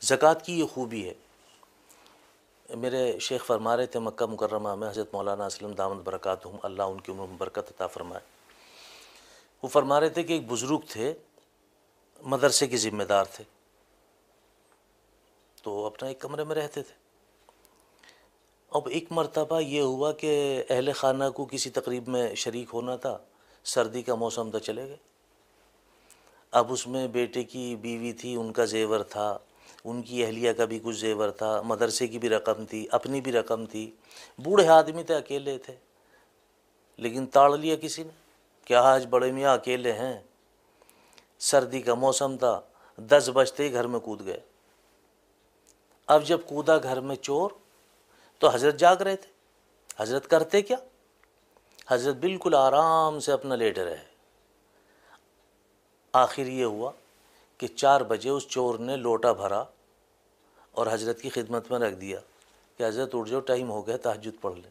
زکوٰۃ کی یہ خوبی ہے۔ میرے شیخ فرما رہے تھے مکہ مکرمہ میں حضرت مولانا اسلم دامت برکاتہم، اللہ ان کی عمر میں برکت عطا فرمائے، وہ فرما رہے تھے کہ ایک بزرگ تھے، مدرسے کے ذمہ دار تھے، تو اپنا ایک کمرے میں رہتے تھے۔ اب ایک مرتبہ یہ ہوا کہ اہل خانہ کو کسی تقریب میں شریک ہونا تھا، سردی کا موسم تھا، چلے گئے۔ اب اس میں بیٹے کی بیوی تھی، ان کا زیور تھا، ان کی اہلیہ کا بھی کچھ زیور تھا، مدرسے کی بھی رقم تھی، اپنی بھی رقم تھی، بوڑھے آدمی تھے، اکیلے تھے، لیکن تاڑ لیا کسی نے کہ آج بڑے میاں اکیلے ہیں۔ سردی کا موسم تھا، 10 بجتے ہی گھر میں کود گئے۔ اب جب کودا گھر میں چور، تو حضرت جاگ رہے تھے۔ حضرت کرتے کیا؟ حضرت بالکل آرام سے اپنا لیٹے رہے۔ آخر یہ ہوا کہ 4 بجے اس چور نے لوٹا بھرا اور حضرت کی خدمت میں رکھ دیا کہ حضرت اٹھ جاؤ، ٹائم ہو گیا، تہجد پڑھ لیں۔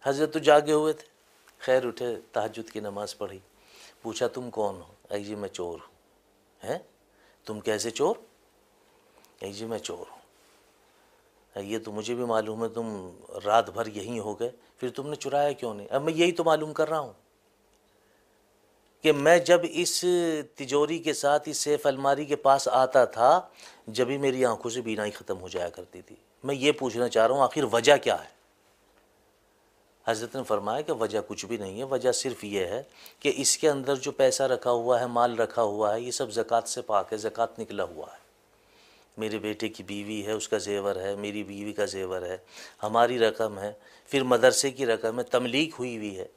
حضرت تو جاگے ہوئے تھے، خیر اٹھے، تہجد کی نماز پڑھی۔ پوچھا تم کون ہو؟ اے جی میں چور ہوں۔ ہیں؟ تم کیسے چور؟ اے جی میں چور ہوں۔ یہ تو مجھے بھی معلوم ہے، تم رات بھر یہیں ہو گئے، پھر تم نے چرایا کیوں نہیں؟ اب میں یہی تو معلوم کر رہا ہوں کہ میں جب اس تجوری کے ساتھ اس سیف الماری کے پاس آتا تھا، جبھی میری آنکھوں سے بینائی ختم ہو جایا کرتی تھی۔ میں یہ پوچھنا چاہ رہا ہوں آخر وجہ کیا ہے؟ حضرت نے فرمایا کہ وجہ کچھ بھی نہیں ہے، وجہ صرف یہ ہے کہ اس کے اندر جو پیسہ رکھا ہوا ہے، مال رکھا ہوا ہے، یہ سب زکوٰۃ سے پاک ہے، زکوٰۃ نکلا ہوا ہے۔ میرے بیٹے کی بیوی ہے، اس کا زیور ہے، میری بیوی کا زیور ہے، ہماری رقم ہے، پھر مدرسے کی رقم ہے، تملیک ہوئی ہوئی ہے۔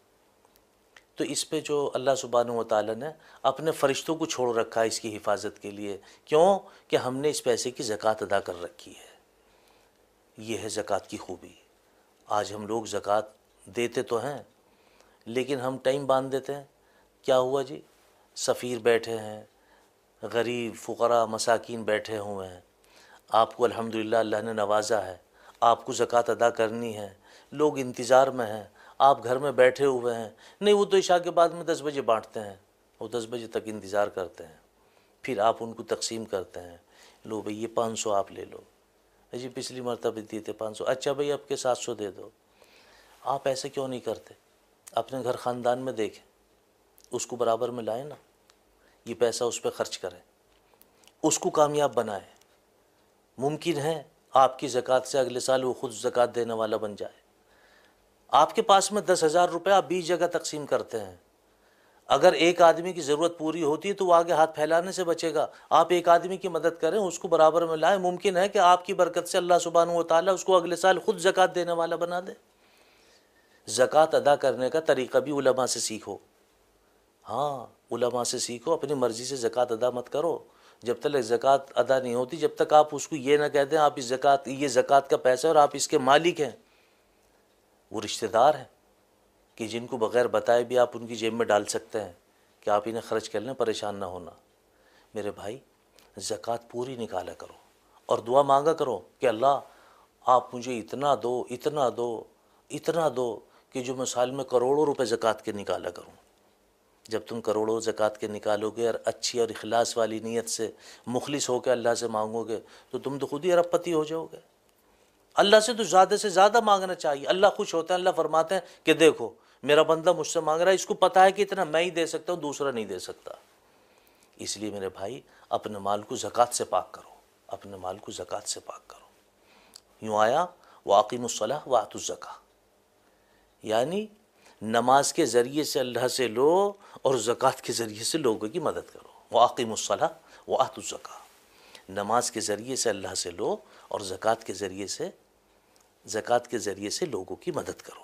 تو اس پہ جو اللہ سبحانہ و تعالیٰ نے اپنے فرشتوں کو چھوڑ رکھا ہے اس کی حفاظت کے لیے، کیوں کہ ہم نے اس پیسے کی زکوٰۃ ادا کر رکھی ہے۔ یہ ہے زکوٰۃ کی خوبی۔ آج ہم لوگ زکوٰۃ دیتے تو ہیں، لیکن ہم ٹائم باندھ دیتے ہیں۔ کیا ہوا جی؟ سفیر بیٹھے ہیں، غریب فقراء مساکین بیٹھے ہوئے ہیں، آپ کو الحمدللہ اللہ نے نوازا ہے، آپ کو زکوٰۃ ادا کرنی ہے، لوگ انتظار میں ہیں، آپ گھر میں بیٹھے ہوئے ہیں۔ نہیں، وہ تو عشاء کے بعد میں 10 بجے بانٹتے ہیں، وہ 10 بجے تک انتظار کرتے ہیں، پھر آپ ان کو تقسیم کرتے ہیں۔ لو بھئی یہ 500 آپ لے لو، جی پچھلی مرتبہ دیے تھے 500، اچھا بھئی اب کے 700 دے دو۔ آپ ایسے کیوں نہیں کرتے؟ اپنے گھر خاندان میں دیکھیں، اس کو برابر میں لائیں نا، یہ پیسہ اس پہ خرچ کریں، اس کو کامیاب بنائیں۔ ممکن ہے آپ کی زکوٰۃ سے اگلے سال وہ خود زکوٰۃ دینے والا بن جائے۔ آپ کے پاس میں 10,000 روپے آپ 20 جگہ تقسیم کرتے ہیں، اگر ایک آدمی کی ضرورت پوری ہوتی ہے تو وہ آگے ہاتھ پھیلانے سے بچے گا۔ آپ ایک آدمی کی مدد کریں، اس کو برابر میں لائیں، ممکن ہے کہ آپ کی برکت سے اللہ سبحانہ و تعالیٰ اس کو اگلے سال خود زکوٰۃ دینے والا بنا دے۔ زکوٰۃ ادا کرنے کا طریقہ بھی علماء سے سیکھو۔ ہاں، علماء سے سیکھو، اپنی مرضی سے زکوٰۃ ادا مت کرو۔ جب تک زکوٰۃ ادا نہیں ہوتی، جب تک آپ اس کو یہ نہ کہہ دیں آپ اس یہ زکوٰۃ کا پیسہ اور آپ اس کے مالک ہیں۔ وہ رشتہ دار ہیں کہ جن کو بغیر بتائے بھی آپ ان کی جیب میں ڈال سکتے ہیں کہ آپ انہیں خرچ کر لیں، پریشان نہ ہونا۔ میرے بھائی، زکوٰۃ پوری نکالا کرو اور دعا مانگا کرو کہ اللہ آپ مجھے اتنا دو، اتنا دو، اتنا دو کہ جو میں سال میں کروڑوں روپے زکوٰۃ کے نکالا کروں۔ جب تم کروڑوں زکوٰۃ کے نکالو گے اور اچھی اور اخلاص والی نیت سے مخلص ہو کے اللہ سے مانگو گے تو تم تو خود ہی ارب پتی ہو جاؤ گے۔ اللہ سے زیادہ مانگنا چاہیے۔ اللہ خوش ہوتا ہے، اللہ فرماتے ہیں کہ دیکھو میرا بندہ مجھ سے مانگ رہا ہے، اس کو پتہ ہے کہ اتنا میں ہی دے سکتا ہوں، دوسرا نہیں دے سکتا۔ اس لیے میرے بھائی اپنے مال کو زکوٰۃ سے پاک کرو، اپنے مال کو زکوٰۃ سے پاک کرو۔ یوں آیا وَأَقِیمُوا الصَّلَاةَ وَآتُوا الزَّکَاةَ، یعنی نماز کے ذریعے سے اللہ سے لو اور زکوٰۃ کے ذریعے سے لوگوں کی مدد کرو۔ وَأَقِیمُوا الصَّلَاةَ وَآتُوا الزَّکَاةَ، نماز کے ذریعے سے اللہ سے لو اور زکوٰۃ کے ذریعے سے لوگوں کی مدد کرو۔